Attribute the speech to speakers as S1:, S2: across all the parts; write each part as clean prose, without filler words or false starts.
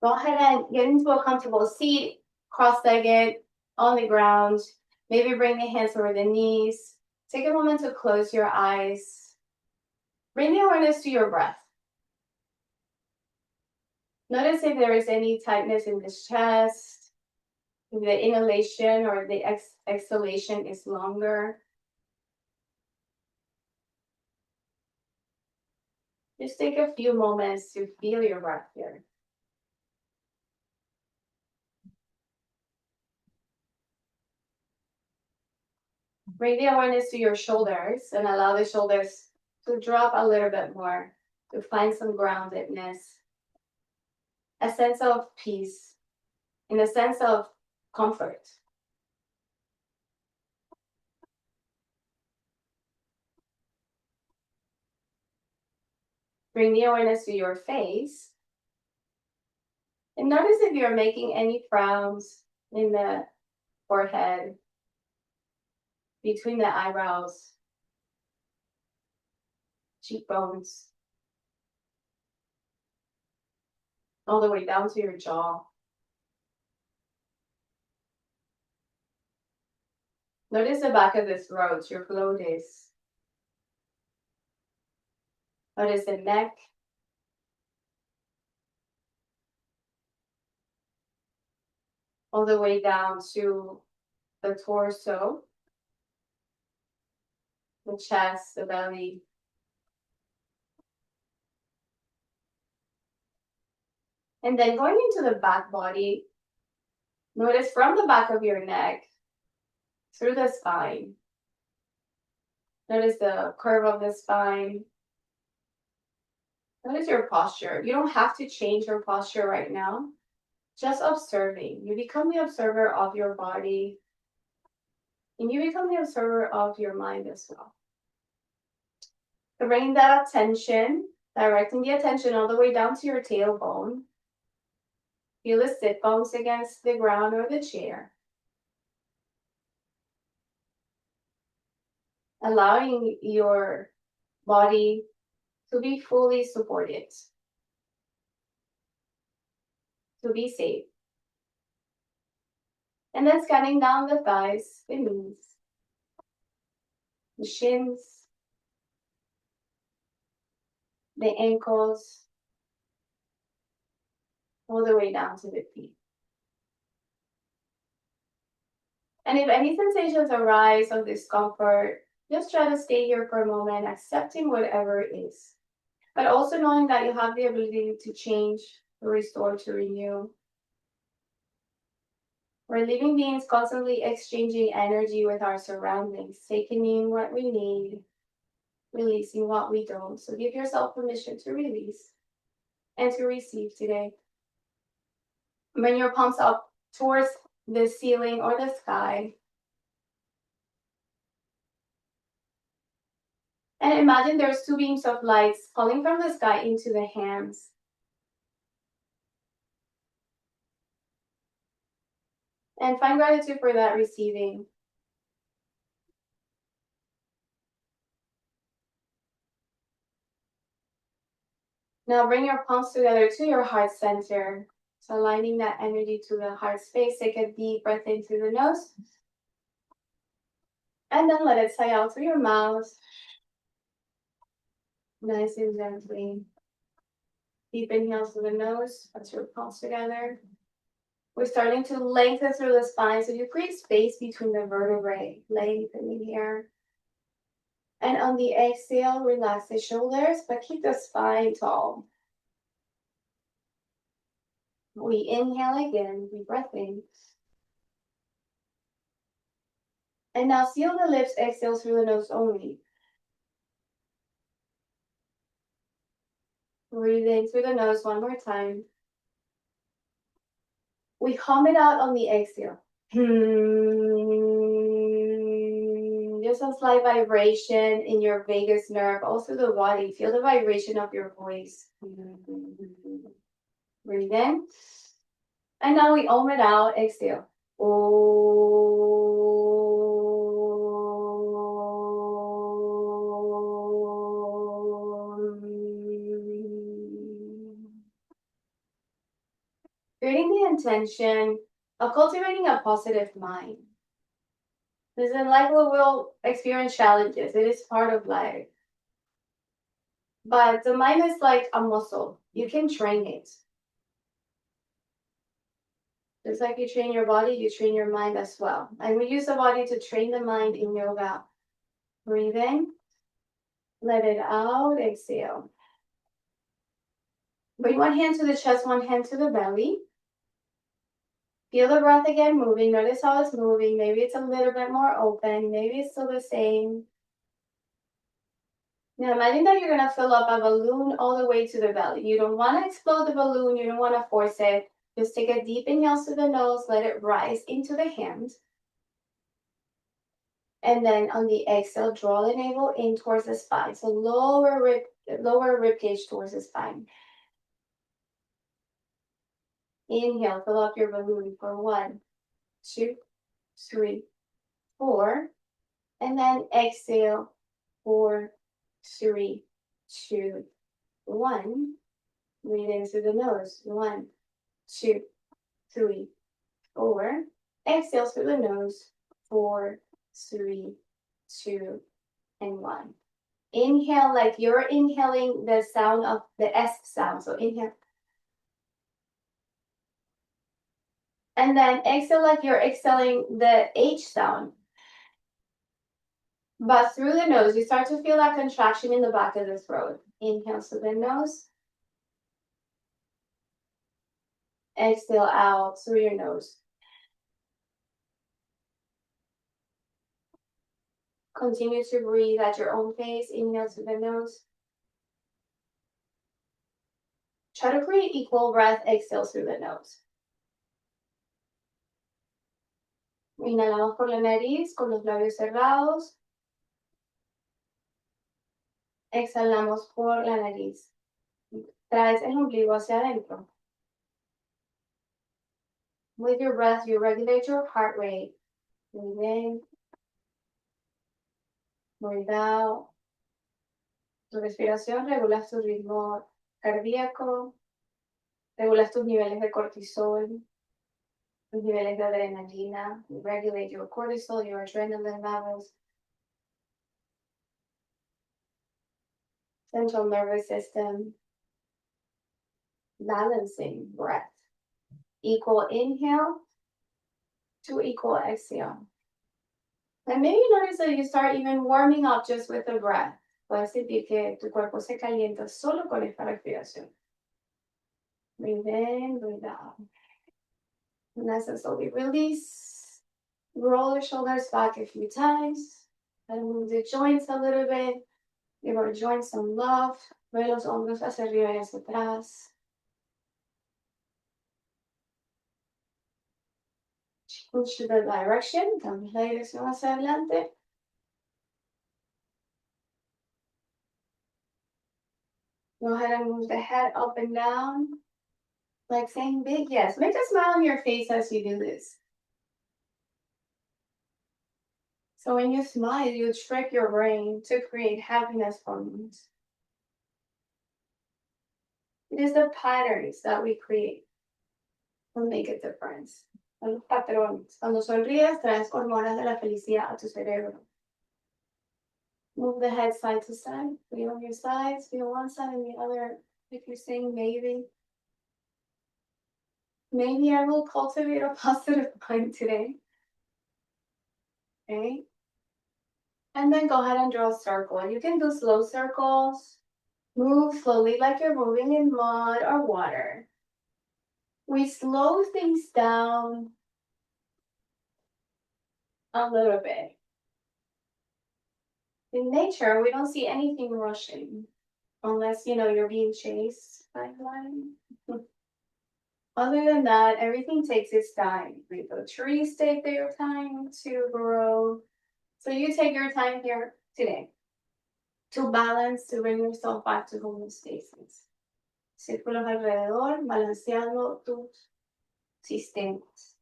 S1: Go ahead and get into a comfortable seat, cross-legged, on the ground. Maybe bring the hands over the knees. Take a moment to close your eyes. Bring the awareness to your breath. Notice if there is any tightness in the chest, if the inhalation or the exhalation is longer. Just take a few moments to feel your breath here. Bring the awareness to your shoulders and allow the shoulders to drop a little bit more to find some groundedness, a sense of peace, and a sense of comfort. Bring the awareness to your face and notice if you're making any frowns in the forehead, between the eyebrows, cheekbones, all the way down to your jaw. Notice the back of the throat, your throat is. Notice the neck. All the way down to the torso, the chest, the belly. And then going into the back body, notice from the back of your neck through the spine. Notice the curve of the spine. Notice your posture. You don't have to change your posture right now. Just observing. You become the observer of your body. And you become the observer of your mind as well. So bringing that attention, directing the attention all the way down to your tailbone. Feel the sit bones against the ground or the chair. Allowing your body to be fully supported, to be safe. And then scanning down the thighs, the knees, the shins, the ankles, all the way down to the feet. And if any sensations arise of discomfort, just try to stay here for a moment, accepting whatever it is. But also knowing that you have the ability to change, to restore, to renew. We're living beings constantly exchanging energy with our surroundings, taking in what we need, releasing what we don't. So give yourself permission to release and to receive today. Bring your palms up towards the ceiling or the sky. And imagine there's two beams of lights falling from the sky into the hands. And find gratitude for that receiving. Now bring your palms together to your heart center. So aligning that energy to the heart space. Take a deep breath in through the nose. And then let it sigh out through your mouth. Nice and gently. Deep inhale through the nose. Press your palms together. We're starting to lengthen through the spine. So you create space between the vertebrae. Lengthening here. And on the exhale, relax the shoulders, but keep the spine tall. We inhale again, deep breath in. And now seal the lips, exhale through the nose only. Breathe in through the nose one more time. We hum it out on the exhale. Just a slight vibration in your vagus nerve, also the body. Feel the vibration of your voice. Breathe in. And now we om it out, exhale. Creating the intention of cultivating a positive mind. Because in life we will experience challenges. It is part of life. But the mind is like a muscle. You can train it. Just like you train your body, you train your mind as well. And we use the body to train the mind in yoga. Breathe in, let it out, exhale. Bring one hand to the chest, one hand to the belly. Feel the breath again moving. Notice how it's moving. Maybe it's a little bit more open. Maybe it's still the same. Now imagine that you're going to fill up a balloon all the way to the belly. You don't want to explode the balloon. You don't want to force it. Just take a deep inhale through the nose. Let it rise into the hand. And then on the exhale, draw the navel in towards the spine. So lower rib cage towards the spine. Inhale, fill up your balloon for 1, 2, 3, 4. And then exhale, 4, 3, 2, 1. Breathe in through the nose. 1, 2, 3, 4. Exhale through the nose. 4, 3, 2, and 1. Inhale like you're inhaling the sound of the S sound. So inhale. And then exhale like you're exhaling the H sound. But through the nose, you start to feel that contraction in the back of the throat. Inhale through the nose. Exhale out through your nose. Continue to breathe at your own pace. Inhale through the nose. Try to create equal breath. Exhale through the nose. Inhalamos por la nariz con los labios cerrados. Exhalamos por la nariz. Traes el ombligo hacia adentro. With your breath, you regulate your heart rate. Breathe in. Breathe out. Tu respiración regulas tu ritmo cardíaco. Regulas tus niveles de cortisol. Tus niveles de adrenalina. You regulate your cortisol, your adrenaline levels. Central nervous system. Balancing breath. Equal inhale to equal exhale. And maybe notice that you start even warming up just with the breath. Puedes sentir que tu cuerpo se calienta solo con esta respiración. Breathe in, breathe out. Nice and slowly release. Roll your shoulders back a few times. And move the joints a little bit. Give our joints some love. Ve los hombros hacia arriba y hacia atrás. Change the direction. Cambia la dirección hacia adelante. Go ahead and move the head up and down. Like saying big yes. Make a smile on your face as you do this. So when you smile, you trick your brain to create happiness hormones. It is the patterns that we create that make a difference. Son los patrones. Cuando sonríes, traes hormonas de la felicidad a tu cerebro. Move the head side to side. Feel on your sides. Feel one side and the other. If you're saying maybe. Maybe I will cultivate a positive mind today. Okay? And then go ahead and draw a circle. You can do slow circles. Move slowly like you're moving in mud or water. We slow things down a little bit. In nature, we don't see anything rushing unless, you're being chased by a lion. Other than that, everything takes its time. The trees take their time to grow. So you take your time here today to balance, to bring yourself back to homeostasis. Círculos alrededor, balanceando tus sistemas.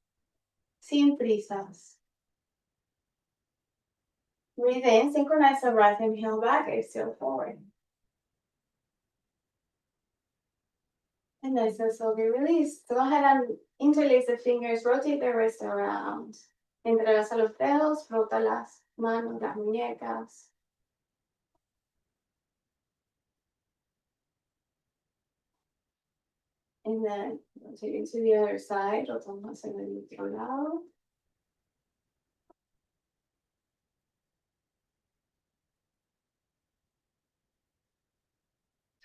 S1: Sin prisas. Breathe in, synchronize the breath, inhale back, exhale forward. And nice and slowly release. Go ahead and interlace the fingers, rotate the wrist around. Entrelaza los dedos, frota las manos, las muñecas. And then rotate to the other side, rotamos hacia el otro lado.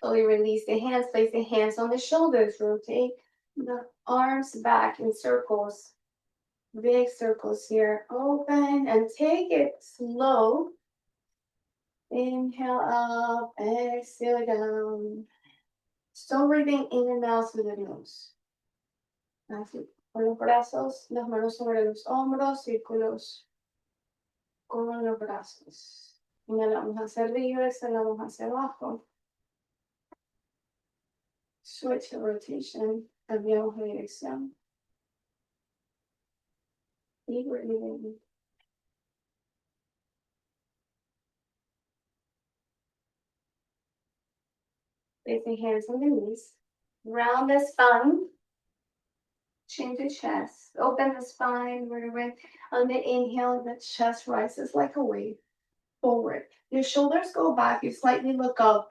S1: Slowly release the hands, place the hands on the shoulders, rotate the arms back in circles. Big circles here. Open and take it slow. Inhale up, exhale down. Still breathing in and out through the nose. Así. Con los brazos, las manos sobre los hombros, círculos con los brazos. Inhalamos hacia arriba, exhalamos hacia abajo. Switch the rotation. Cambiamos de dirección. Deep breathing. Place the hands on the knees. Round the spine. Chin to chest. Open the spine vertebrae. On the inhale, the chest rises like a wave forward. Your shoulders go back. You slightly look up.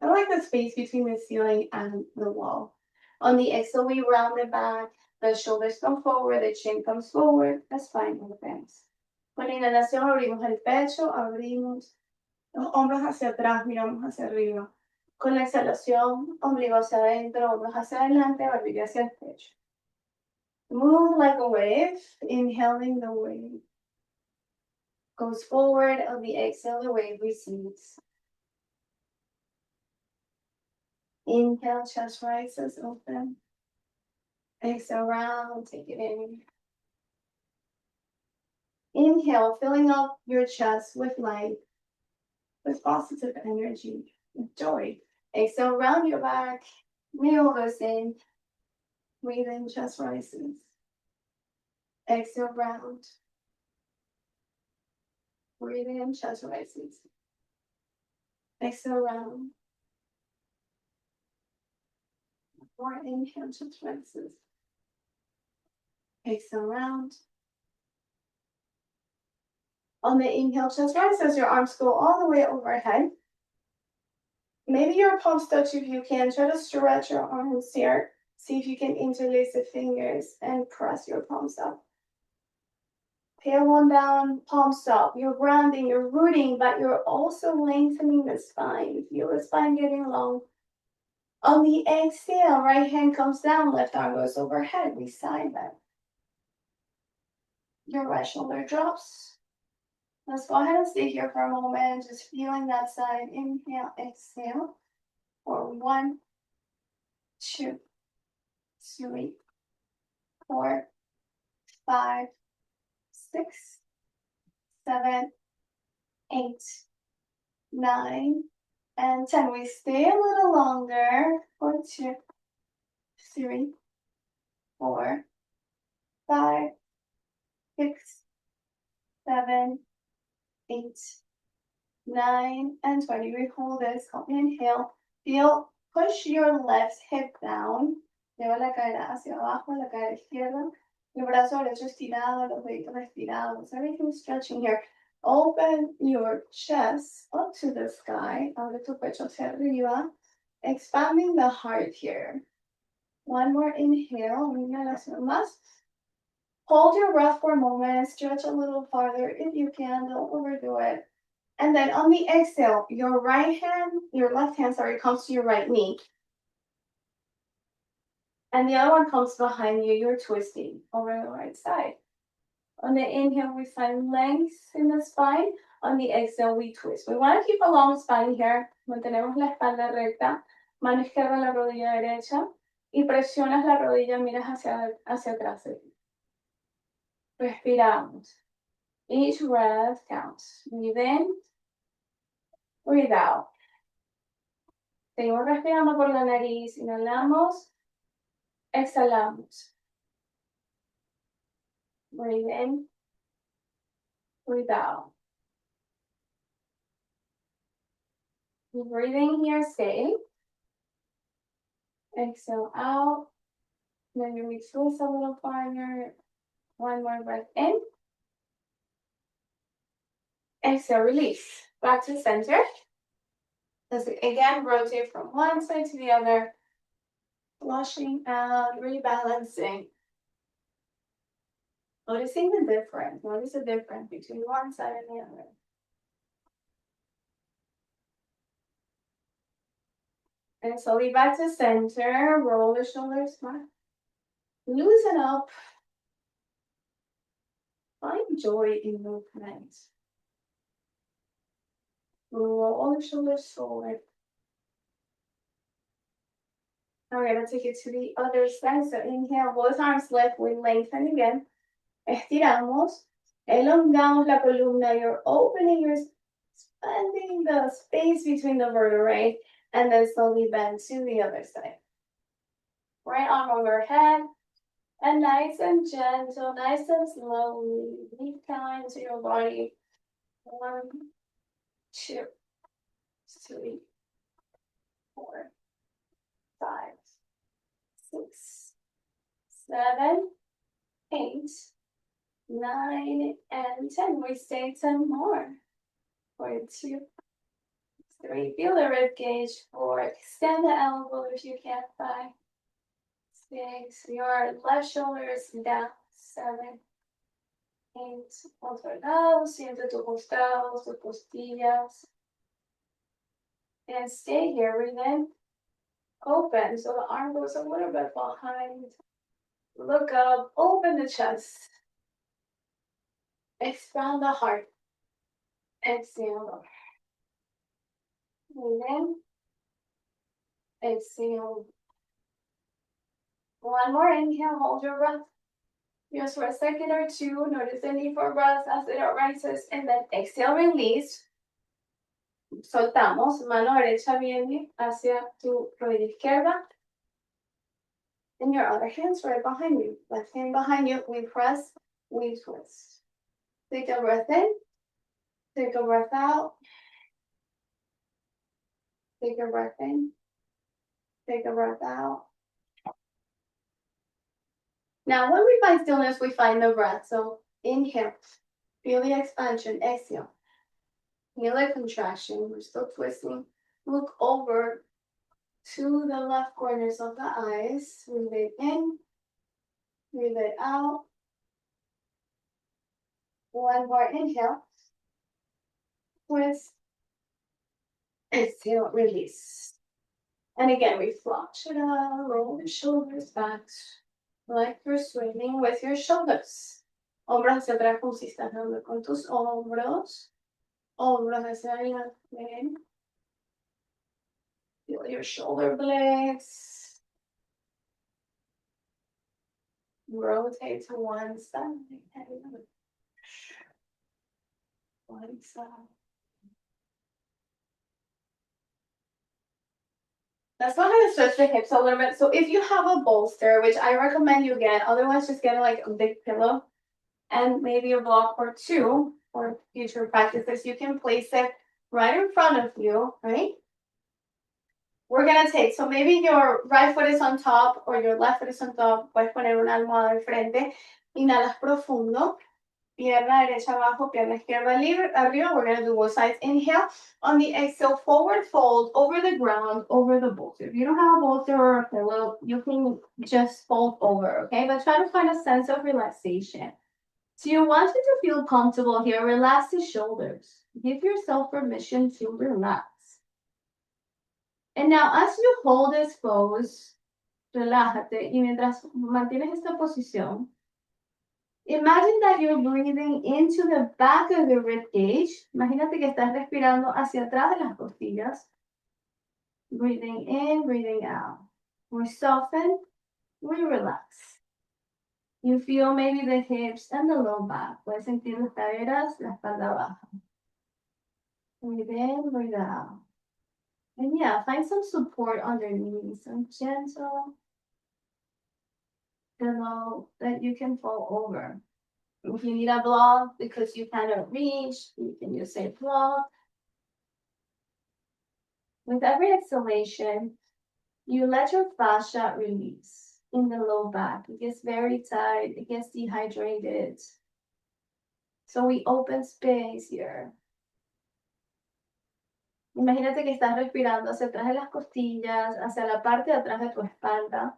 S1: I like the space between the ceiling and the wall. On the exhale, we round it back. The shoulders come forward. The chin comes forward. The spine opens. Con la inhalación abrimos el pecho. Abrimos los hombros hacia atrás. Miramos hacia arriba. Con la exhalación, ombligo hacia adentro, hombros hacia adelante, barbilla hacia el pecho. Move like a wave, inhaling the wave goes forward. On the exhale, the wave recedes. Inhale, chest rises, open. Exhale, round, take it in. Inhale, filling up your chest with light, with positive energy, with joy. Exhale, round your back, navel goes in. Breathe in, chest rises. Exhale, round. Breathe in, chest rises. Exhale, round. More inhale, chest rises. Exhale, round. On the inhale, chest rises, your arms go all the way overhead. Maybe your palms touch if you can. Try to stretch your arms here. See if you can interlace the fingers and press your palms up. Tail one down, palms up. You're grounding, you're rooting, but you're also lengthening the spine. Feel the spine getting long. On the exhale, right hand comes down, left arm goes overhead. We side bend. Your right shoulder drops. Let's go ahead and stay here for a moment, just feeling that side. Inhale, exhale. For 1, 2, 3, 4, 5, 6, 7, 8, 9, and 10. We stay a little longer. For 2, 3, 4, 5, 6, 7, 8, 9, and 20. We hold this. Inhale. Feel, push your left hip down. Lleva la cadera hacia abajo, la cadera izquierda. El brazo derecho estirado, los deditos estirados. Everything stretching here. Open your chest up to the sky. Abre tu pecho hacia arriba. Expanding the heart here. One more inhale. Inhalación más. Hold your breath for a moment. Stretch a little farther if you can. Don't overdo it. And then on the exhale, your left hand, comes to your right knee. And the other one comes behind you. You're twisting over the right side. On the inhale, we find length in the spine. On the exhale, we twist. We want to keep a long spine here. Mantenemos la espalda recta. Mano izquierda en la rodilla derecha. Y presionas la rodilla, miras hacia atrás. Respiramos. Each breath counts. Breathe in. Breathe out. Seguimos respirando por la nariz. Inhalamos. Exhalamos. Breathe in. Breathe out. Breathing here, stay. Exhale out. Then you twist a little farther. One more breath in. Exhale, release. Back to center. Let's again rotate from one side to the other. Flushing out, rebalancing. Noticing the difference. Notice the difference between one side and the other. And slowly back to center. Roll the shoulders back. Loosen up. Find joy in movement. Roll the shoulders forward. Now we're going to take it to the other side. So inhale, both arms lift. We lengthen again. Estiramos. Elongamos la columna. You're opening, you're expanding the space between the vertebrae. And then slowly bend to the other side. Right arm overhead. And nice and gentle, nice and slowly. Breathe down into your body. 1, 2, 3, 4, 5, 6, 7, 8, 9, and 10. We stay 10 more. 4, 2, 3. Feel the rib cage. 4. Extend the elbow if you can. 5, 6. Your left shoulder is down. 7, 8. Otro lado. Siente tus costados, tus costillas. And stay here. Breathe in. Open. So the arm goes a little bit behind. Look up. Open the chest. Expand the heart. Exhale. Breathe in. Exhale. One more inhale. Hold your breath. Just for a second or two. Notice the need for breath as it arises. And then exhale, release. Soltamos. Mano derecha viene hacia tu rodilla izquierda. And your other hand's right behind you. Left hand behind you. We press. We twist. Take a breath in. Take a breath out. Take a breath in. Take a breath out. Now, when we find stillness, we find the breath. So inhale. Feel the expansion. Exhale. Feel the contraction. We're still twisting. Look over to the left corners of the eyes. Breathe it in. Breathe it out. One more inhale. Twist. Exhale. Release. And again, we flush it out. Roll the shoulders back. Like you're swimming with your shoulders. Hombros hacia atrás como si estás nadando con tus hombros. Hombros hacia adelante. Feel your shoulder blades. Rotate to one side. One side. Let's go ahead and stretch the hips a little bit. So if you have a bolster, which I recommend you get, otherwise just get like a big pillow and maybe a block or two for future practices. You can place it right in front of you, right? We're going to take, so maybe your right foot is on top or your left foot is on top. Puedes poner una almohada al frente. Inhalas profundo. Pierna derecha abajo, pierna izquierda arriba. We're going to do both sides. Inhale. On the exhale, forward fold over the ground, over the bolster. If you don't have a bolster or a pillow, you can just fold over, okay? But try to find a sense of relaxation. So you want it to feel comfortable here. Relax the shoulders. Give yourself permission to relax. And now, as you hold this pose, relájate. Y mientras mantienes esta posición, imagine that you're breathing into the back of the rib cage. Imagínate que estás respirando hacia atrás de las costillas. Breathing in, breathing out. We soften, we relax. You feel maybe the hips and the low back. Puedes sentir las caderas, la espalda baja. Breathe in, breathe out. And yeah, find some support underneath, some gentle pillow that you can fall over. If you need a block because you cannot reach, you can use a block. With every exhalation, You let your fascia release in the low back. It gets very tight. It gets dehydrated. So we open space here. Imagínate que estás respirando hacia atrás de las costillas, hacia la parte de atrás de tu espalda,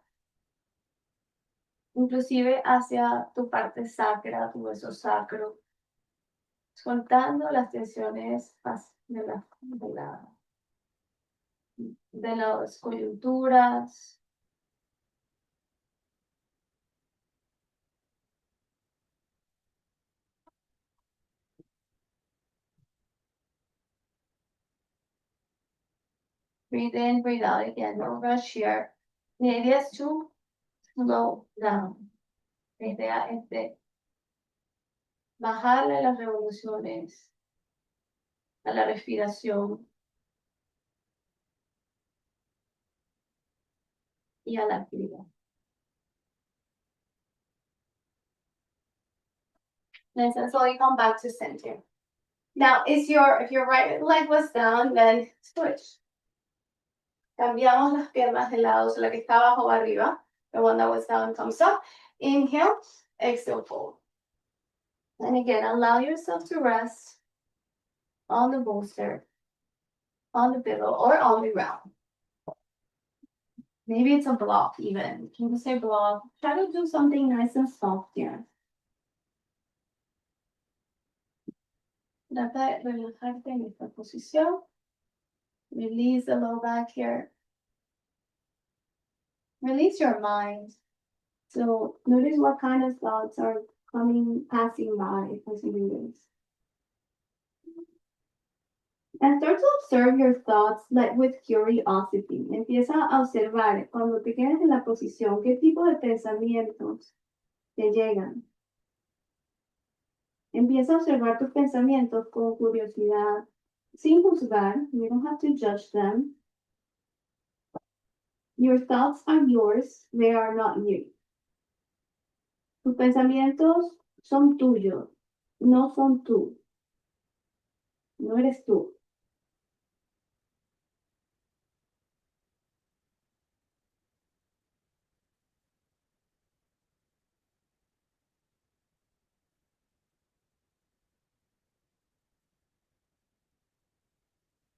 S1: inclusive hacia tu parte sacra, tu hueso sacro, soltando las tensiones de las coyunturas. Breathe in, breathe out again. No rush here. The idea is to slow down. La idea es de bajarle las revoluciones a la respiración y a la actividad. Then slowly come back to center. Now, if your right leg was down, then switch. Cambiamos las piernas de lado, so la que está abajo va arriba. The one that was down comes up. Inhale, exhale, fold. And again, allow yourself to rest on the bolster, on the pillow, or on the ground. Maybe it's a block even. Can you say block? Try to do something nice and soft here. Trata de relajarte en esta posición. Release the low back here. Release your mind. So notice what kind of thoughts are passing by as you do this. And start to observe your thoughts like with curiosity. Empieza a observar cuando te quedas en la posición, qué tipo de pensamientos te llegan. Empieza a observar tus pensamientos con curiosidad, sin juzgar. You don't have to judge them. Your thoughts are yours, they are not you. Tus pensamientos son tuyos, no son tú. No eres tú.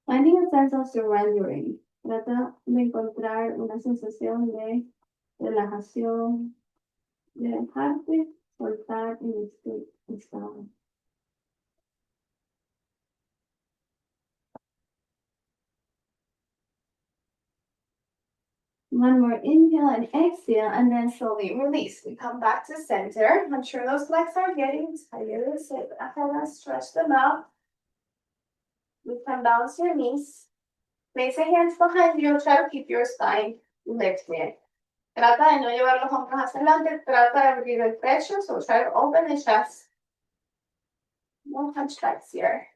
S1: Finding a sense of surrendering. Trata de encontrar una sensación de relajación, de dejarte soltar en este estado. One more inhale and exhale, and then slowly release. We come back to center. I'm sure those legs are getting tired, so go ahead and stretch them out. You can bounce your knees. Place your hands behind you. Try to keep your spine lifted. Trata de no llevar los hombros hacia adelante. Trata de abrir el pecho. So try to open the chest. No hunchbacks here.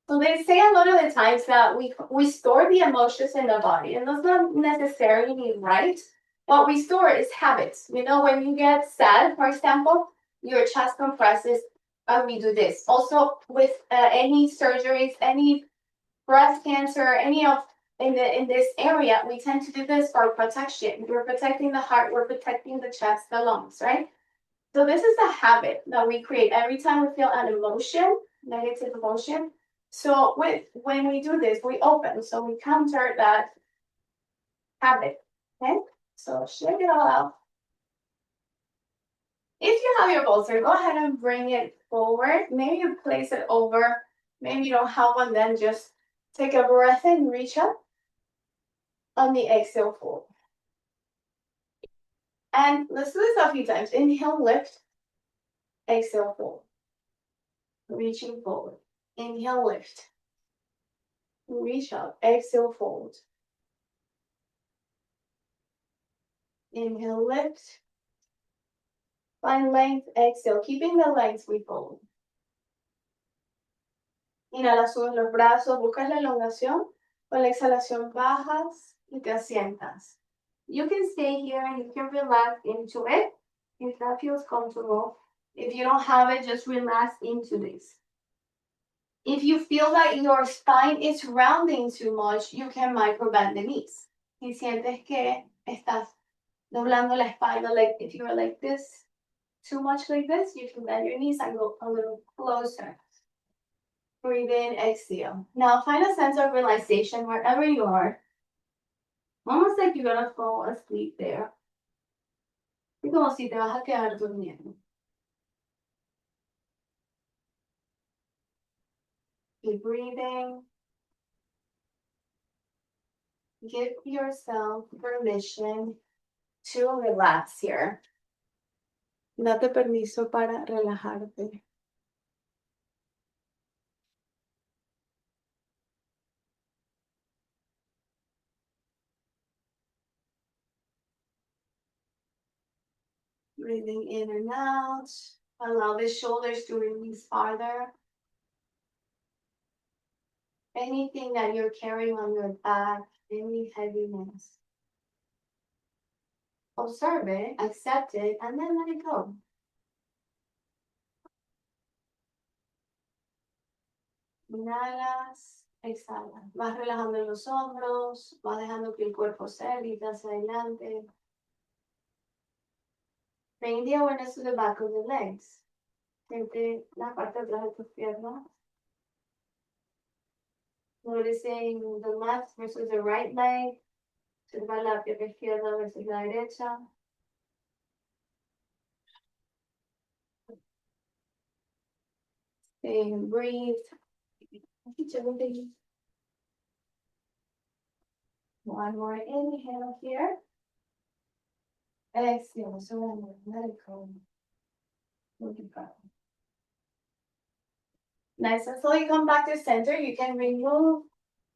S1: So they say a lot of the times that we store the emotions in the body, and that's not necessarily right. What we store is habits. You know, when you get sad, for example, your chest compresses, and we do this. Also, with any surgeries, any breast cancer, any of in this area, we tend to do this for protection. We're protecting the heart, we're protecting the chest, the lungs, right? So this is a habit that we create every time we feel an emotion, negative emotion. So when we do this, we open, so we counter that habit. Okay, so shake it all out. If you have your bolster, go ahead and bring it forward. Maybe you place it over. Maybe you don't have one, then just take a breath and reach up. On the exhale, fold. And let's do this a few times. Inhale, lift. Exhale, fold. Reaching forward. Inhale, lift. Reach up. Exhale, fold. Inhale, lift. Find length. Exhale. Keeping the legs, we fold. Inhala, subes los brazos. Buscas la elongación. Con la exhalación bajas y te asientas. You can stay here and you can relax into it if that feels comfortable. If you don't have it, just relax into this. If you feel that your spine is rounding too much, you can micro bend the knees. Si sientes que estás doblando la espalda, like if you are like this, too much like this, you can bend your knees and go a little closer. Breathe in, exhale. Now find a sense of relaxation wherever you are. Almost like you're gonna fall asleep there. Es como si te vas a quedar durmiendo. Keep breathing. Give yourself permission to relax here. Date permiso para relajarte. Breathing in and out. Allow the shoulders to release farther. Anything that you're carrying on your back, any heaviness. Observe it, accept it, and then let it go. Inhalas, exhalas. Vas relajando los hombros, vas dejando que el cuerpo se eleve hacia adelante. Bring the awareness to the back of the legs. Siente la parte de atrás de tus piernas. Noticing the left versus the right leg. Observa la pierna izquierda versus la derecha. Stay and breathe. One more inhale here. Exhale, surrender, let it go. Look at that. Nice and slowly come back to center. You can remove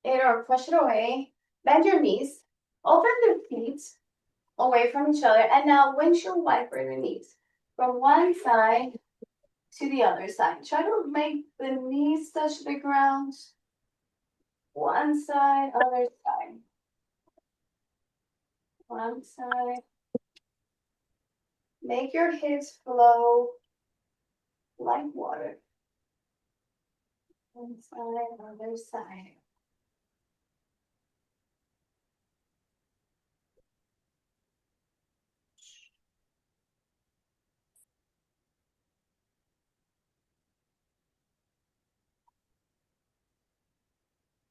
S1: it or push it away. Bend your knees. Open the feet away from each other. And now windshield wiper the knees from one side to the other side. Try to make the knees touch the ground. One side, other side. One side. Make your hips flow like water. One side, other side.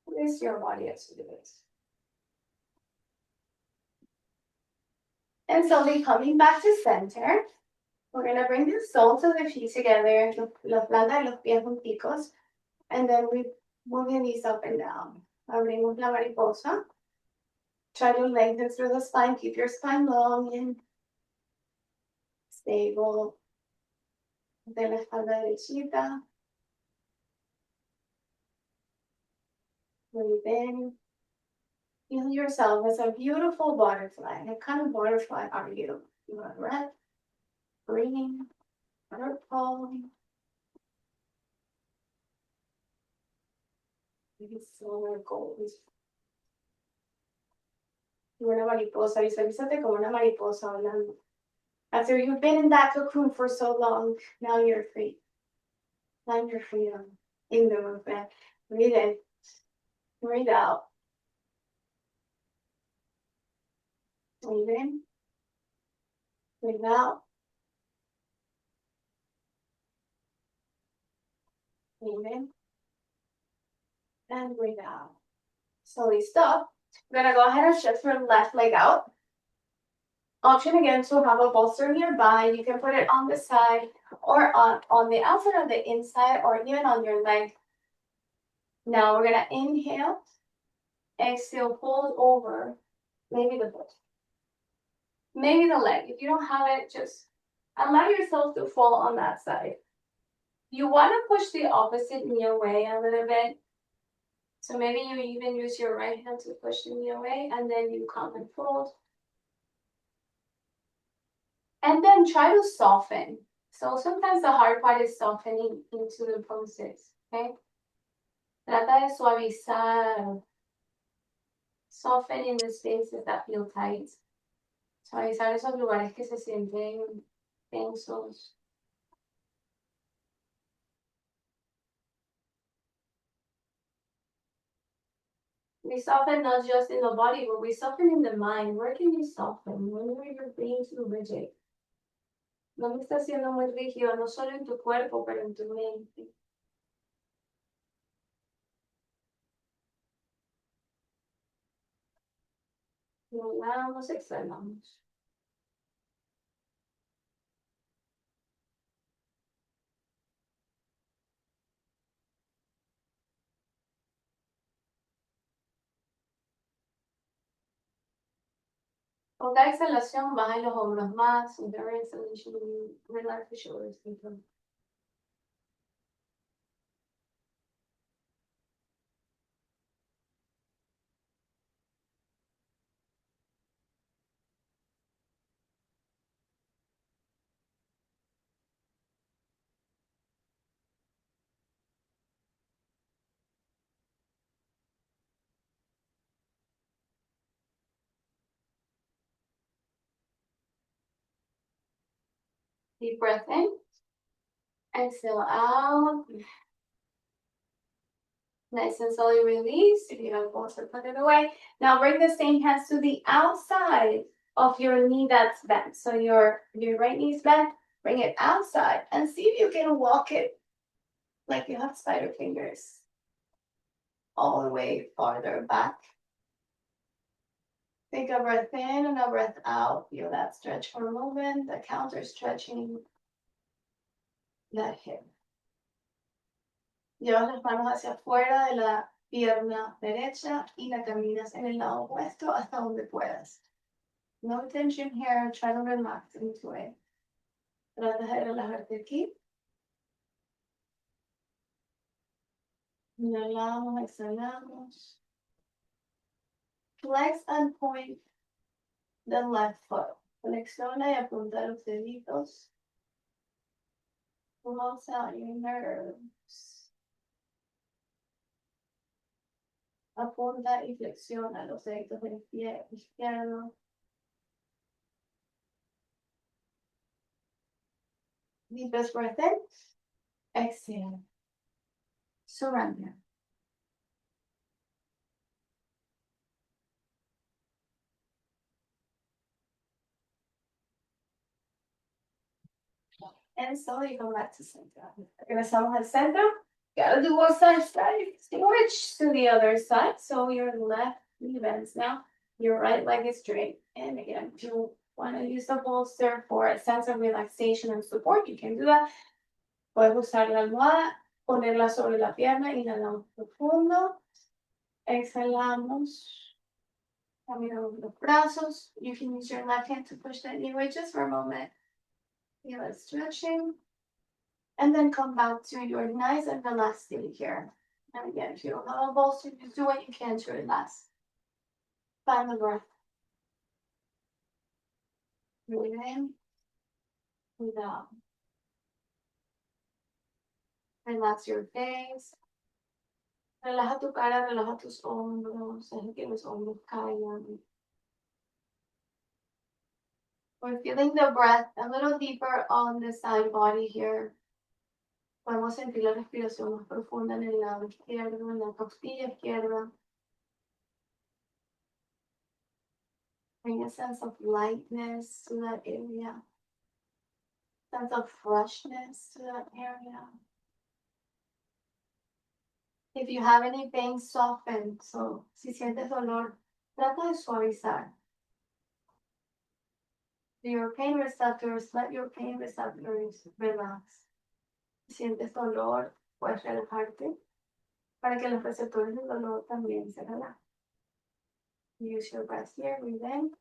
S1: Release your body as you do this. And slowly coming back to center, we're going to bring the soles of the feet together, la planta de los pies junticos, and then we move the knees up and down. Abrimos la mariposa. Try to lengthen through the spine. Keep your spine long and stable. De la espalda derechita. Breathe in. Feel yourself as a beautiful butterfly. What kind of butterfly are you? You are red, green, purple. Maybe silver, gold. You're una mariposa. Visualízate como una mariposa volando. After you've been in that cocoon for so long, now you're free. Find your freedom in the movement. Breathe in. Breathe out. Breathe in. Breathe out. Breathe in. And breathe out. Slowly stop. We're going to go ahead and shift your left leg out. Option again to have a bolster nearby. You can put it on the side or on the outside of the inside or even on your leg. Now we're going to inhale. Exhale, fold over. Maybe the foot. Maybe the leg. If you don't have it, just allow yourself to fall on that side. You want to push the opposite knee away a little bit. So maybe you even use your right hand to push the knee away, and then you come and fold. And then try to soften. So sometimes the hard part is softening into the poses, okay? Trata de suavizar. Soften in the spaces that feel tight. Suavizar esos lugares que se sienten tensos. 2 more. We soften not just in the body, but we soften in the mind. Where can you soften? Whenever you're being too rigid. ¿Dónde estás siendo muy rígido? No solo en tu cuerpo, pero en tu mente. Inhalamos, exhalamos. Con cada exhalación, baja los hombros más. With every exhalation, relax the shoulders. Deep breath in. Exhale out. Nice and slowly release. If you have balls, put it away. Now bring the same hands to the outside of your knee that's bent. So your right knee is bent. Bring it outside and see if you can walk it like you have spider fingers all the way farther back. Take a breath in and a breath out. Feel that stretch for a moment. The counter stretching that hip. Llevas las manos hacia afuera de la pierna derecha y la caminas en el lado opuesto hasta donde puedas. No tension here, try to relax into it. Trata de relajarte aquí. Inhalamos, exhalamos. Flex and point the left foot. Flexiona y apunta los deditos. Close out your nerves. Apunta y flexiona los deditos del pie izquierdo. Deepest breath in. Exhale. Surrender. And slowly go back to center. Regresamos al centro. Gotta do one side. Switch to the other side. So your left knee bends now. Your right leg is straight. And again, if you want to use the bolster for a sense of relaxation and support, you can do that. Puedes usar la almohada, ponerla sobre la pierna, inhalamos profundo. Exhalamos. Caminamos los brazos. You can use your left hand to push that knee away just for a moment. Feel it stretching. And then come back to your nice and relaxed state here. And again, if you don't have a bolster, just do what you can to relax. Find the breath. Breathe in. Breathe out. Relax your face. Relaja tu cara, relaja tus hombros. Deja que los hombros caigan. We're feeling the breath a little deeper on the side body here. Podemos sentir la respiración más profunda en el lado izquierdo, en la costilla izquierda. Bring a sense of lightness to that area. Sense of freshness to that area. If you have any pain, soften. So, si sientes dolor, trata de suavizar. To your pain receptors, let your pain receptors relax. Si sientes dolor, puedes relajarte para que los receptores del dolor también se relajen. Use your breath here, breathe in,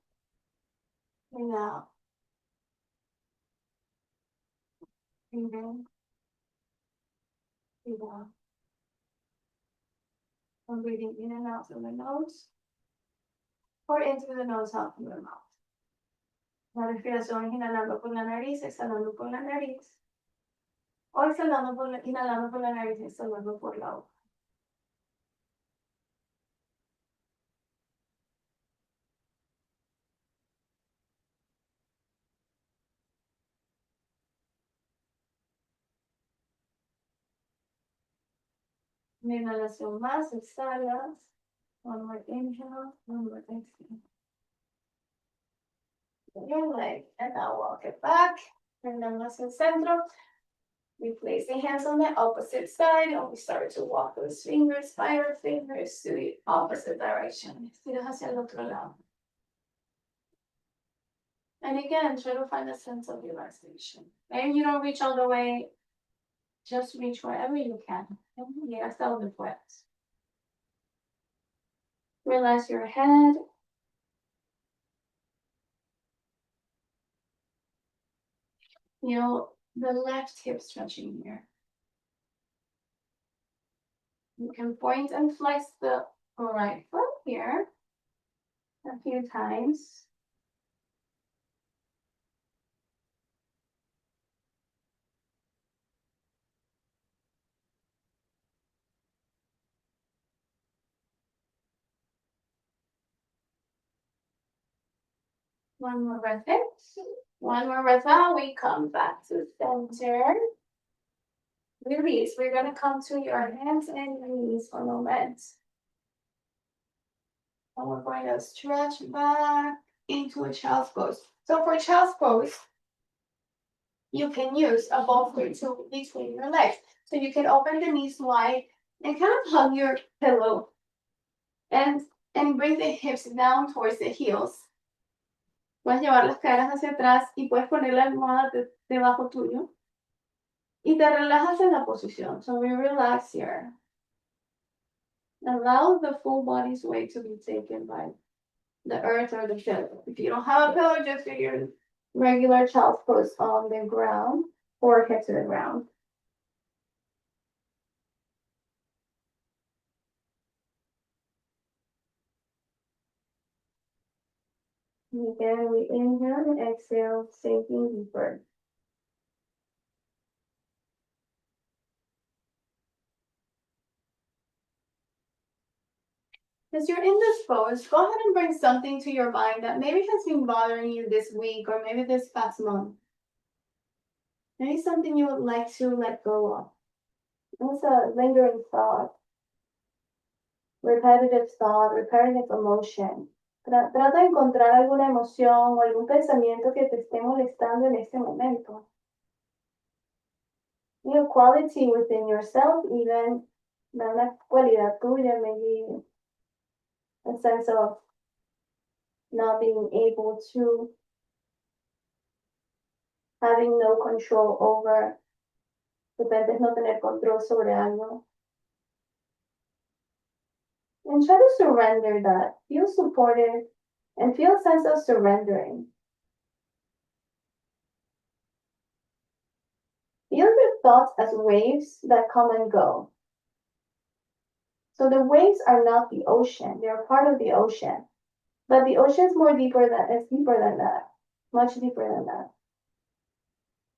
S1: breathe out. Breathe in, breathe out. I'm breathing in and out through the nose, or in through the nose, out through the mouth. La respiración es inhalando por la nariz, exhalando por la nariz. O inhalando por la nariz, exhalando por la boca. Una inhalación más, exhalas. One more inhale, one more exhale. Your leg, and now walk it back. Prendamos hacia el centro. We place the hands on the opposite side and we start to walk those fingers, spider fingers to the opposite direction. Estiras hacia el otro lado. And again, try to find a sense of relaxation. Maybe you don't reach all the way, just reach wherever you can. Llega hasta donde puedas. Relax your head. Feel the left hip stretching here. You can point and flex the right foot here a few times. One more breath in. One more breath out. We come back to center. Release. We're going to come to your hands and your knees for a moment. And we're going to stretch back into a child's pose. So for child's pose, you can use a ball to between your legs. So you can open the knees wide and kind of hug your pillow and bring the hips down towards the heels. Puedes llevar las caderas hacia atrás y puedes poner la almohada debajo tuyo. Y te relajas en la posición. So we relax here. Allow the full body's weight to be taken by the earth or the pillow. If you don't have a pillow, just do your regular child's pose on the ground or head to the ground. And again, we inhale and exhale, sinking deeper. As you're in this pose, go ahead and bring something to your mind that maybe has been bothering you this week or maybe this past month. Maybe something you would like to let go of. It's a lingering thought, repetitive emotion. Trata de encontrar alguna emoción o algún pensamiento que te esté molestando en este momento. Your quality within yourself, even una cualidad tuya, maybe a sense of not being able to, having no control over, depende no tener control sobre algo. And try to surrender that. Feel supported and feel a sense of surrendering. Feel your thoughts as waves that come and go. So the waves are not the ocean. They are part of the ocean. But the ocean is deeper than that. Much deeper than that.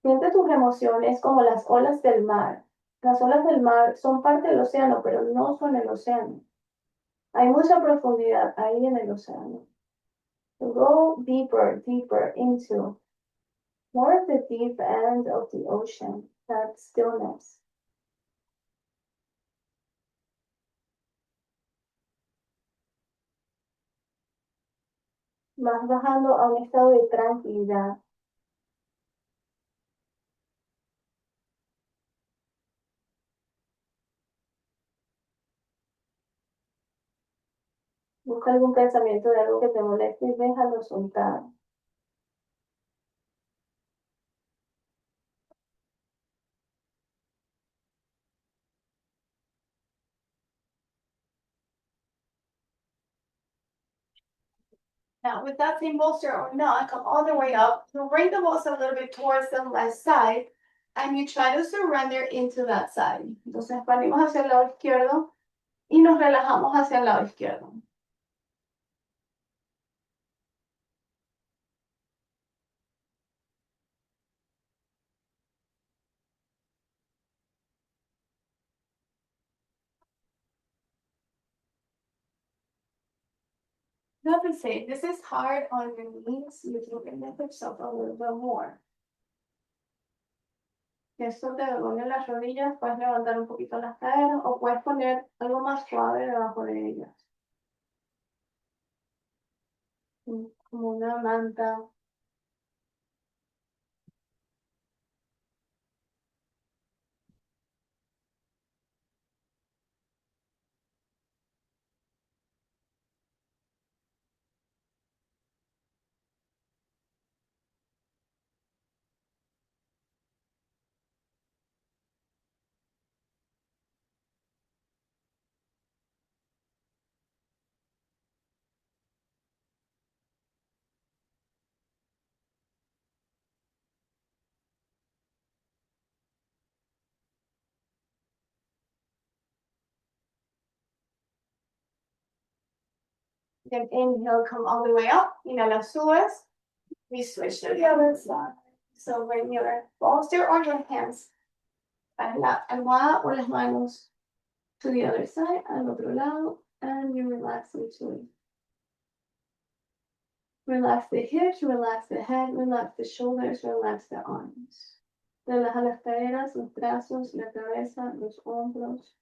S1: Siente tus emociones como las olas del mar. Las olas del mar son parte del océano, pero no son el océano. Hay mucha profundidad ahí en el océano. So go deeper, deeper into more of the deep end of the ocean, that stillness. Vas bajando a un estado de tranquilidad. Busca algún pensamiento de algo que te moleste y déjalo soltar. Now, with that same bolster or not, come all the way up. You bring the bolster a little bit towards the left side, and you try to surrender into that side. Entonces, venimos hacia el lado izquierdo y nos relajamos hacia el lado izquierdo. You have to say, this is hard on your knees. You can lift yourself a little bit more. Si esto te duele las rodillas, puedes levantar un poquito las caderas o puedes poner algo más suave debajo de ellas. como una manta. Then inhale, come all the way up. Inhala, subes. We switch to the other side. So bring your bolster on your hands a la almohada o las manos to the other side, al otro lado, and you relax into it. Relax the hips, relax the head, relax the shoulders, relax the arms. Relaja las caderas, los brazos, la cabeza, los hombros.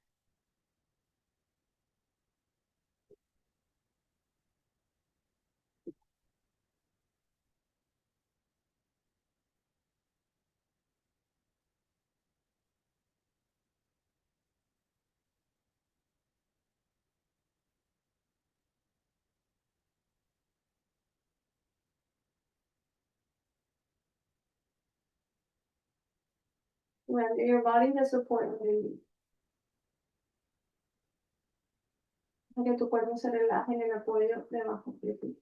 S1: Render your body the support that you need. Para que tu cuerpo se relaje en el apoyo debajo de ti.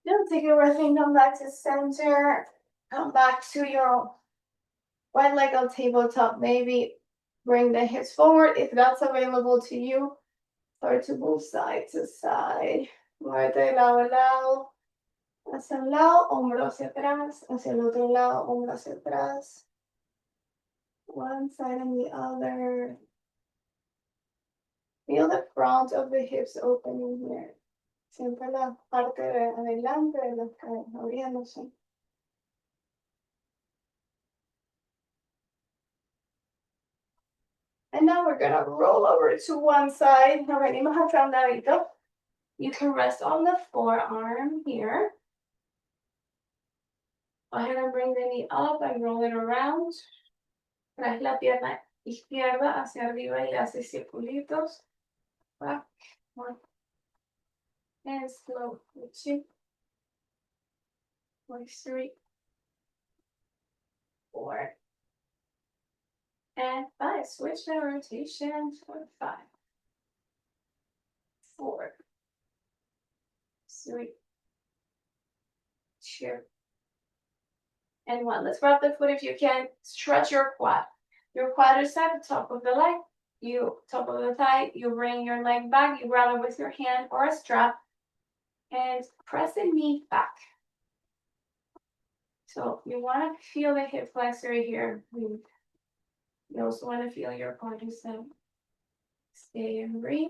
S1: Then take a breath in, come back to center. Come back to your wide leg on tabletop. Maybe bring the hips forward if that's available to you. Start to move side to side. Muévete de lado a lado. Hacia un lado, hombro hacia atrás. Hacia el otro lado, hombro hacia atrás. One side and the other. Feel the front of the hips opening here. Siempre la parte de adelante de las caderas abriéndose. And now we're gonna roll over to one side. Nos venimos hacia un ladito. You can rest on the forearm here. Go ahead and bring the knee up and roll it around. Traes la pierna izquierda hacia arriba y hace circulitos. Back, one, and slow, 2, 3, 4, and 5. Switch the rotation for 5, 4, 3, 2, and 1. Let's grab the foot if you can. Stretch your quad. Your quad is at the top of the leg. Top of the thigh. You bring your leg back. You grab it with your hand or a strap. And press the knee back. So you want to feel the hip flexor here. You also want to feel your quadricep. Stay and breathe.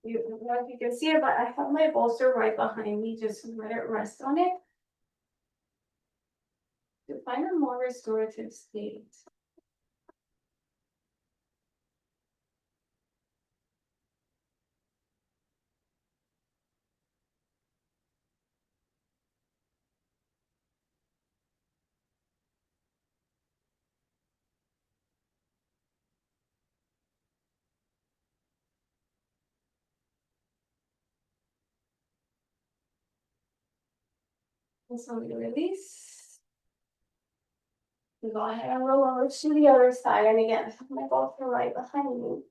S1: I don't know if you can see it, but I have my bolster right behind me. Just let it rest on it to find a more restorative state. slowly release. Go ahead and roll over to the other side. And again, my bolster right behind me.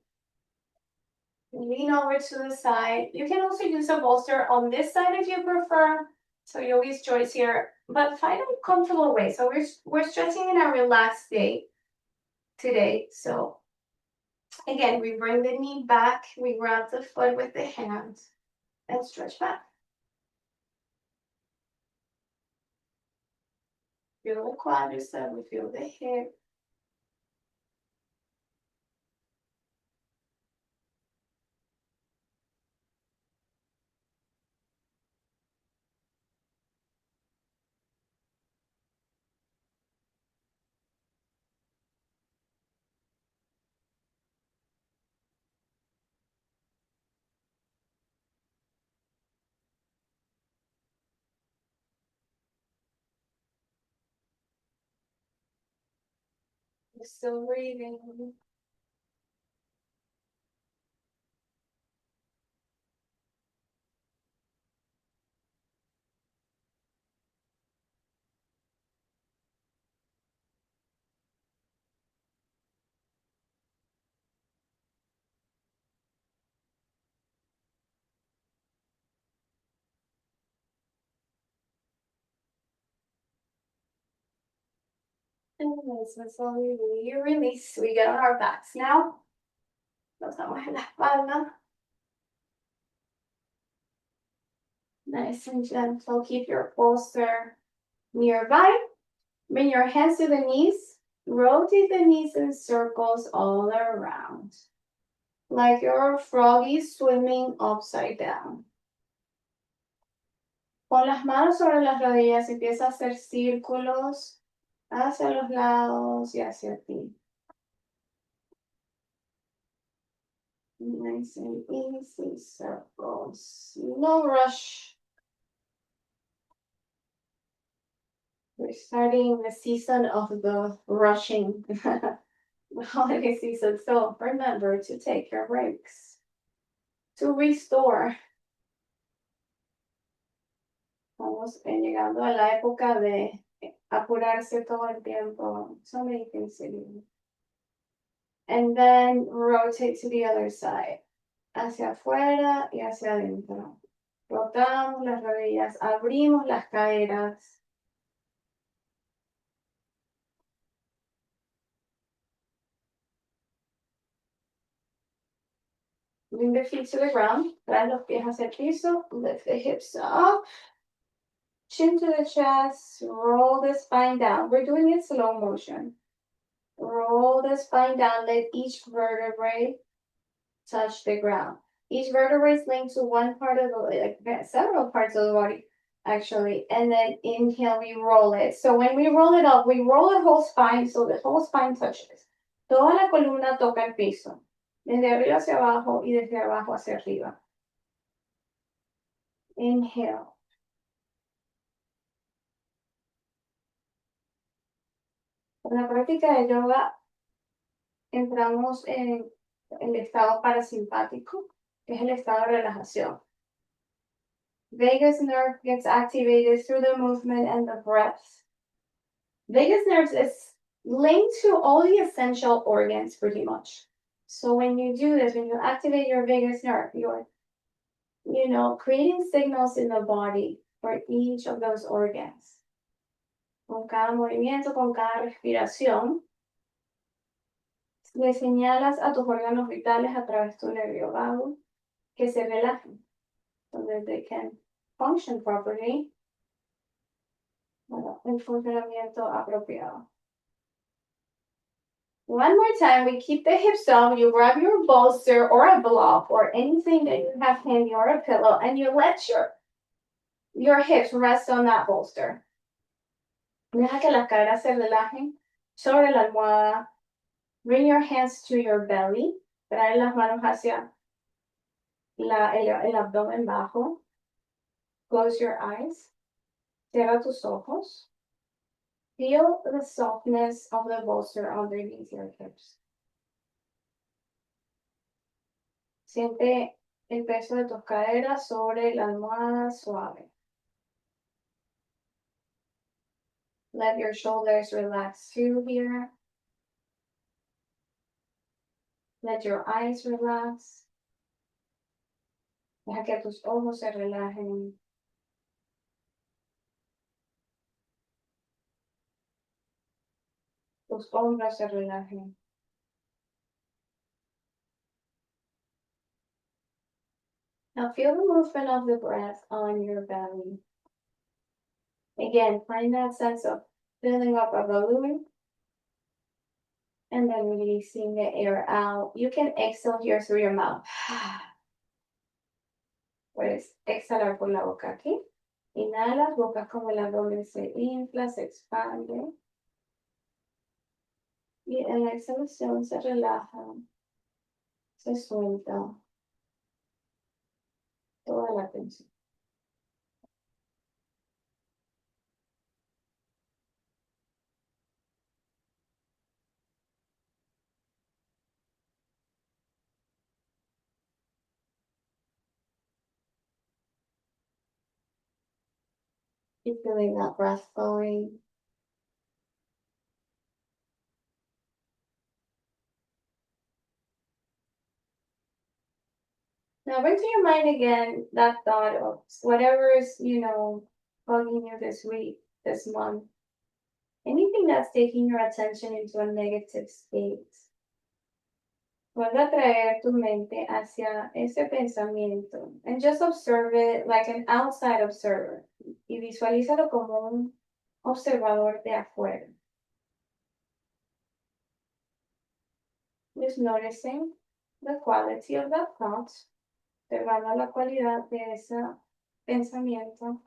S1: Lean over to the side. You can also use a bolster on this side if you prefer. So yogi's choice here. But find a comfortable way. So we're stretching in a relaxed state today. So again, we bring the knee back. We grab the foot with the hands and stretch back. Feel the quadricep. We feel the hip. We're still breathing. And then slowly we release. We get on our backs now. Pasamos en la espalda. Nice and gentle. Keep your bolster nearby. Bring your hands to the knees. Rotate the knees in circles all around. Like you're a froggy swimming upside down. Con las manos sobre las rodillas empieza a hacer círculos hacia los lados y hacia ti. Nice and easy circles. No rush. We're starting the season of the rushing. The holiday season. So remember to take your breaks. To restore. Estamos llegando a la época de apurarse todo el tiempo. So many things to do. And then rotate to the other side. Hacia afuera y hacia adentro. Rotamos las rodillas, abrimos las caderas. Bring the feet to the ground. Trae los pies hacia el piso. Lift the hips up. Chin to the chest. Roll the spine down. We're doing it slow motion. Roll the spine down. Let each vertebrae touch the ground. Each vertebrae is linked to one part of the, like several parts of the body, actually. And then inhale, we roll it. So when we roll it up, we roll the whole spine, so the whole spine touches. Toda la columna toca el piso. Desde arriba hacia abajo y desde abajo hacia arriba. Inhale. En la práctica de yoga entramos en el estado parasimpático, que es el estado de relajación. Vagus nerve gets activated through the movement and the breath. Vagus nerve is linked to all the essential organs pretty much. So when you do this, when you activate your vagus nerve, you're, creating signals in the body for each of those organs. Con cada movimiento, con cada respiración, le señalas a tus órganos vitales a través de tu nervio vago que se relajen, so that they can function properly. Bueno, el funcionamiento apropiado. One more time, we keep the hips up. You grab your bolster or a block or anything that you have handy or a pillow, and you let your hips rest on that bolster. Deja que las caderas se relajen sobre la almohada. Bring your hands to your belly. Trae las manos hacia el abdomen bajo. Close your eyes. Cierra tus ojos. Feel the softness of the bolster underneath your hips. Siente el peso de tus caderas sobre la almohada suave. Let your shoulders relax too here. Let your eyes relax. Deja que tus ojos se relajen. Tus hombros se relajen. Now feel the movement of the breath on your belly. Again, find that sense of filling up a balloon and then releasing the air out. You can exhale here through your mouth. Puedes exhalar por la boca aquí. Inhalas, boca como el abdomen se infla, se expande. Y en la exhalación se relaja, se suelta toda la tensión. Keep feeling that breath flowing. Now bring to your mind again that thought of whatever is, bugging you this week, this month. Anything that's taking your attention into a negative state. Vuelve a traer tu mente hacia ese pensamiento. And just observe it like an outside observer. Y visualízalo como un observador de afuera. Just noticing the quality of that thought. Observando la cualidad de ese pensamiento.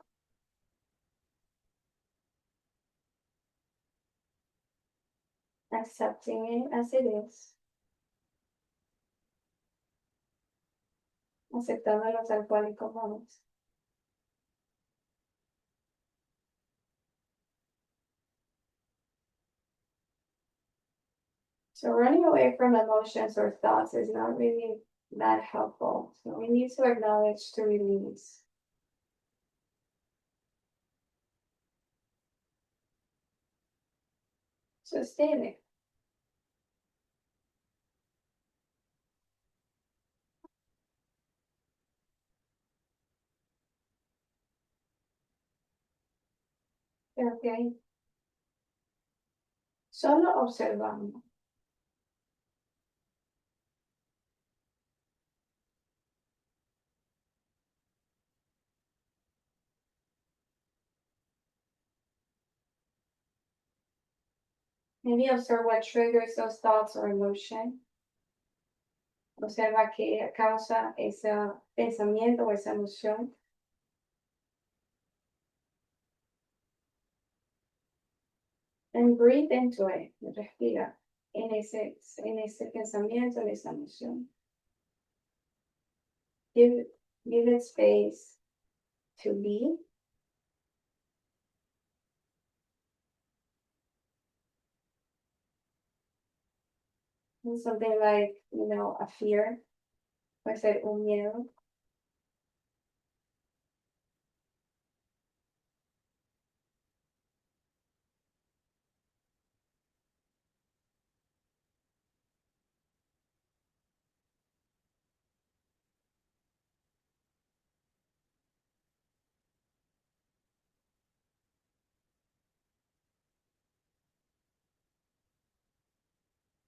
S1: Accepting it as it is. Aceptándolo tal cual y como es. So running away from emotions or thoughts is not really that helpful. So we need to acknowledge to release. So stay there. Okay. Solo observando. Maybe observe what triggers those thoughts or emotion. Observa qué causa ese pensamiento o esa emoción. And breathe into it. Respira en ese pensamiento, en esa emoción. Give it space to be. Something like, a fear. Puede ser un miedo.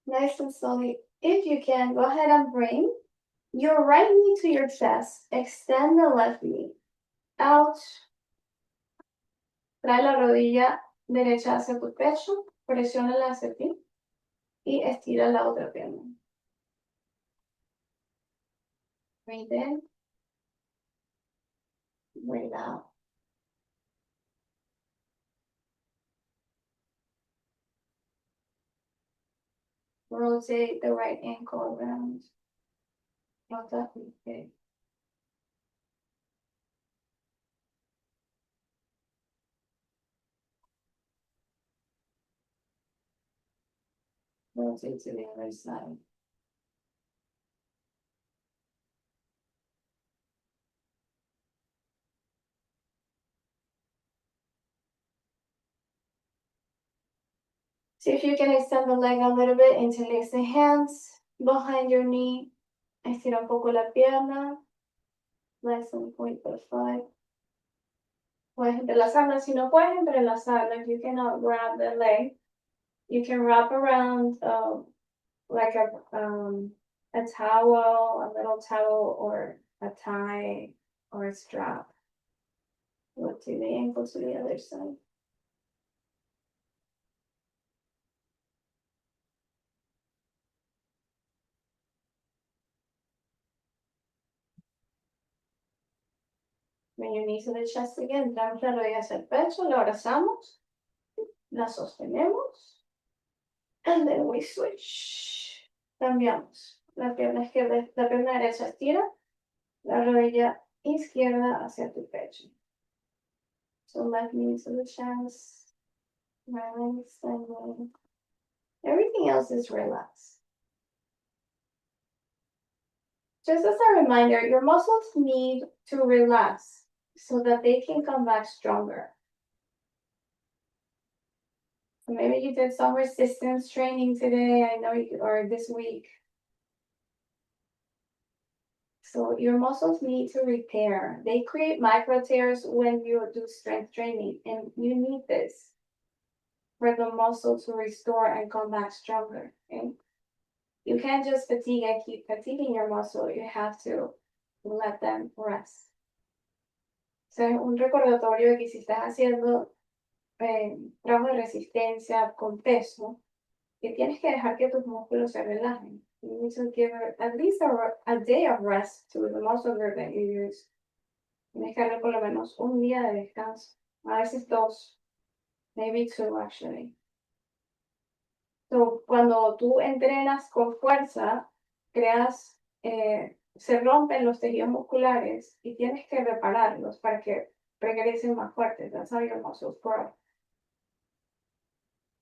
S1: Nice and slowly. If you can, go ahead and bring your right knee to your chest. Extend the left knee out. Trae la rodilla derecha hacia tu pecho. Presiónala hacia ti. Y estira la otra pierna. Breathe in. Breathe out. Rotate the right ankle around. Okay. Rotate to the other side. See if you can extend the leg a little bit, interlace the hands behind your knee. Estira un poco la pierna. Less than 0.5. Puedes entrelazarla. Si no puedes entrelazarla, if you cannot grab the leg, you can wrap around like a towel, a little towel, or a tie, or a strap. We'll do the ankle to the other side. Bring your knees to the chest again. Traemos la rodilla hacia el pecho, la abrazamos, la sostenemos, and then we switch. Cambiamos. La pierna izquierda, la pierna derecha estira, la rodilla izquierda hacia tu pecho. So left knee to the chest, right leg extended. Everything else is relaxed. Just as a reminder, your muscles need to relax so that they can come back stronger. Maybe you did some resistance training today, I know you, or this week. So your muscles need to repair. They create micro tears when you do strength training, and you need this for the muscle to restore and come back stronger. Okay? You can't just fatigue and keep fatiguing your muscle. You have to let them rest. So, un recordatorio de que si estás haciendo trabajo de resistencia con peso, que tienes que dejar que tus músculos se relajen. You need to give at least a day of rest to the muscle group that you use. Tienes que darle por lo menos un día de descanso. A veces dos, maybe two actually. So, cuando tú entrenas con fuerza, creas, se rompen los tejidos musculares y tienes que repararlos para que regresen más fuertes. That's how your muscles grow.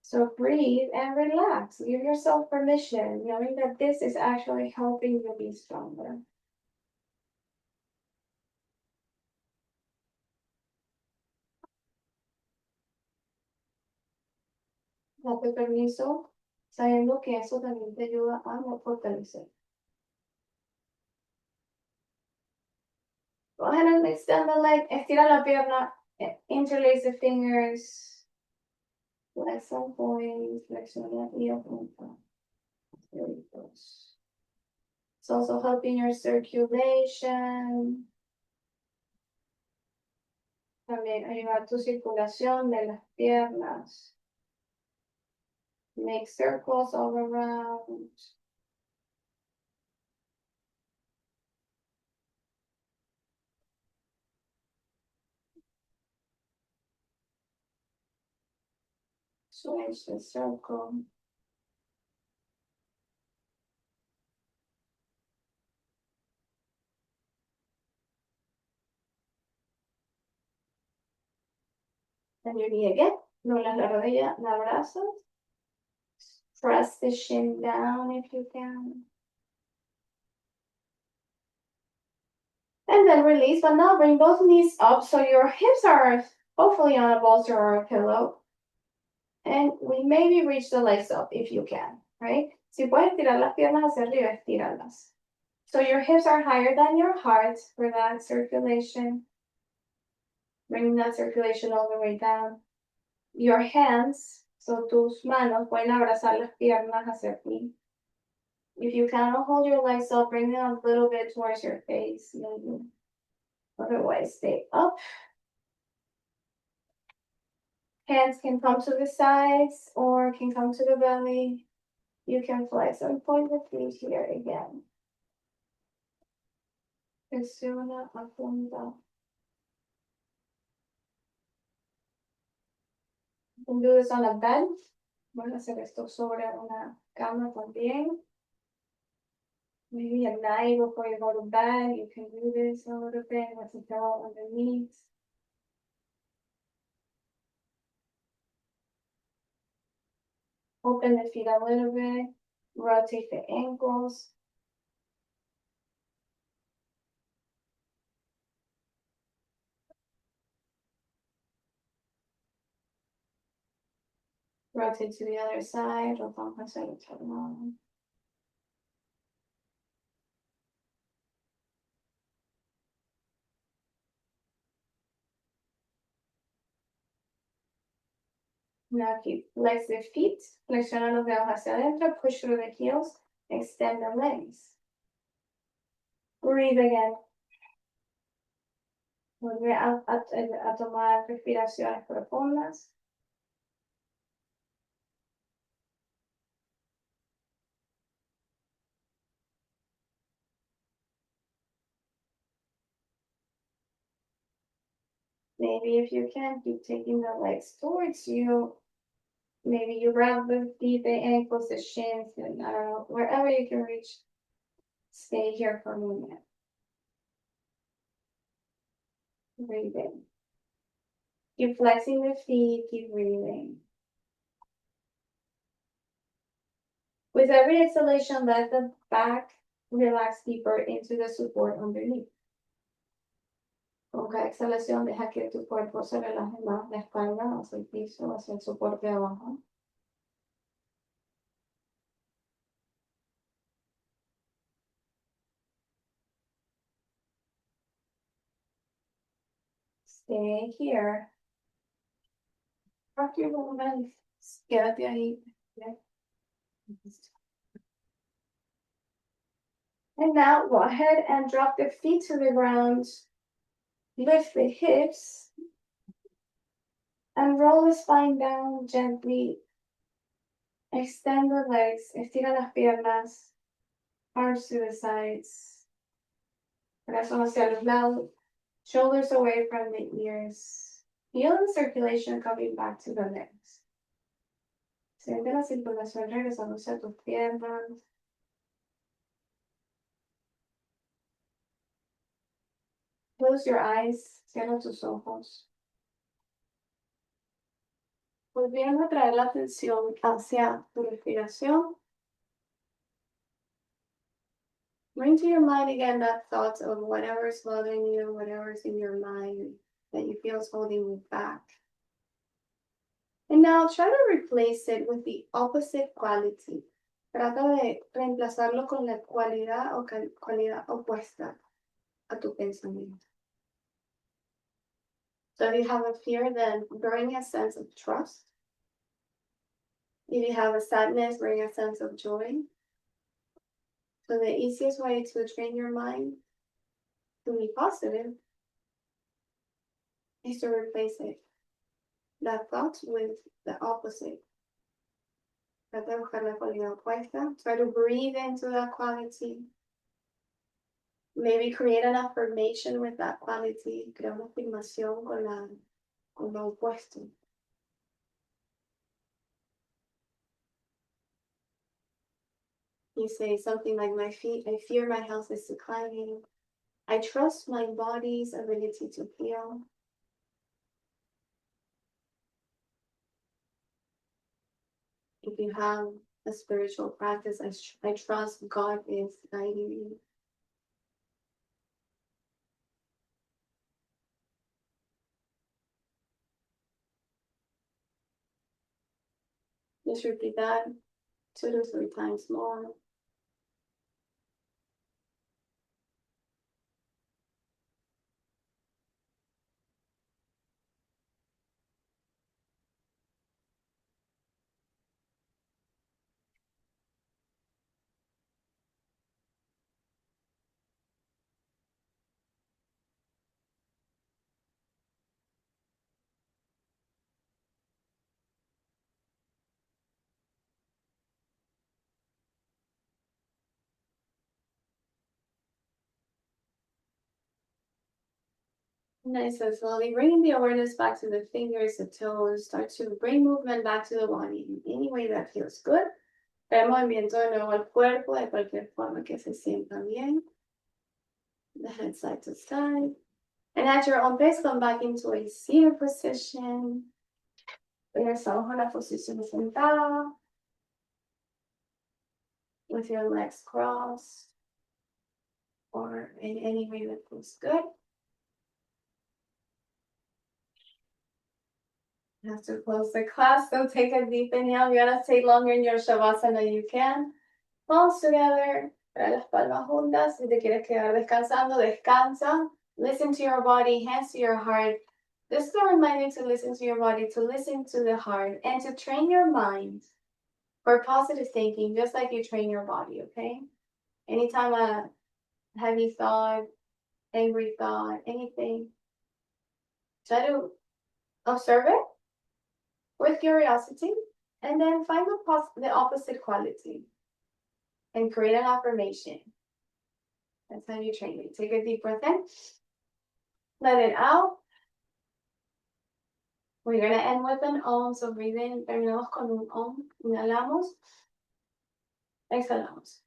S1: So breathe and relax. Give yourself permission, knowing that this is actually helping you be stronger. Date permiso, sabiendo que eso también te ayuda a fortalecer. Go ahead and extend the leg, estira la pierna, interlace the fingers, flex some points, flexiona la punta. There it goes. It's also helping your circulation. También ayuda a tu circulación de las piernas. Make circles all around. Switch the circle. Then your knee again. Doblas la rodilla, la abrazas. Press the shin down if you can. And then release, but now bring both knees up so your hips are hopefully on a bolster or a pillow. And we maybe reach the legs up if you can, right? Si puedes tirar las piernas hacia arriba, estíralas. So your hips are higher than your heart for that circulation. Bring that circulation all the way down. Your hands, so tus manos pueden abrazar las piernas hacia ti. If you cannot hold your legs up, bring them a little bit towards your face. Maybe. Otherwise, stay up. Hands can come to the sides or can come to the belly. You can flex and point the feet here again. Presiona a punta. You can do this on a bed. Voy a hacer esto sobre una cama también. Maybe at night before you go to bed, you can do this a little bit with the pillow underneath. Open the feet a little bit. Rotate the ankles. Rotate to the other side. Vamos a hacer otro lado. Now keep flex the feet. Flexiona los dedos hacia adentro. Push through the heels. Extend the legs. Breathe again. Vuelve a tomar respiraciones profundas. Maybe if you can, keep taking the legs towards you. Maybe you grab the feet, the ankles, the shins, and I don't know, wherever you can reach. Stay here for a moment. Breathing. Keep flexing the feet, keep breathing. With every exhalation, let the back relax deeper into the support underneath. Con cada exhalación, deja que tu cuerpo se relaje más, la espalda hacia el piso, hacia el soporte de abajo. Stay here. Rock your movement. Quédate ahí. Okay. And now go ahead and drop the feet to the ground. Lift the hips. And roll the spine down gently. Extend the legs. Estira las piernas. Arms to the sides. Corazón hacia los lados. Shoulders away from the ears. Feel the circulation coming back to the legs. Siente la circulación regresando hacia tus piernas. Close your eyes. Cierra tus ojos. Volviendo a traer la atención hacia tu respiración. Bring to your mind again that thought of whatever is bothering you, whatever is in your mind that you feel is holding you back. And now try to replace it with the opposite quality. Trata de reemplazarlo con la cualidad o cualidad opuesta a tu pensamiento. So if you have a fear, then bring a sense of trust. If you have a sadness, bring a sense of joy. So the easiest way to train your mind to be positive is to replace it, that thought, with the opposite. Trata de buscar la cualidad opuesta. Try to breathe into that quality. Maybe create an affirmation with that quality. Crea una afirmación con lo opuesto. You say something like, I fear my health is declining. I trust my body's ability to heal. If you have a spiritual practice, I trust God is guiding you. Just repeat that 2 to 3 times more. Nice, so slowly bringing the awareness back to the fingers, the toes. Start to bring movement back to the body in any way that feels good. Trae movimiento de nuevo al cuerpo de cualquier forma que se sienta bien. The head side to side. And at your own pace, come back into a seated position. Regresamos a la posición sentada. With your legs crossed. Or in any way that feels good. You have to close the class, so take a deep inhale. You're gonna stay longer in your Shavasana, you can. Palms together, trae las palmas juntas. Si te quieres quedar descansando, descansa. Listen to your body, hands to your heart. This is a reminder to listen to your body, to listen to the heart, and to train your mind for positive thinking, just like you train your body, okay? Anytime a heavy thought, angry thought, anything, try to observe it with curiosity, and then find the opposite quality and create an affirmation. That's how you train it. Take a deep breath in, let it out. We're going to end with an Om, so breathe in, terminamos con un Om, inhalamos, exhalamos.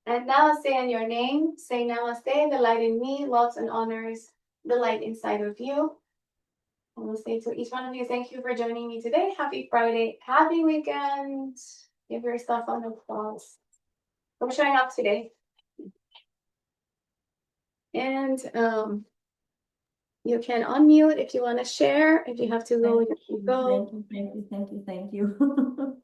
S1: And namaste in your name. Say namaste, the light in me loves and honors the light inside of you. Namaste to each one of you. Thank you for joining me today. Happy Friday. Happy weekend. Give yourself an applause for showing up today. And you can unmute if you want to share. If you have to go, you can go.
S2: Thank you.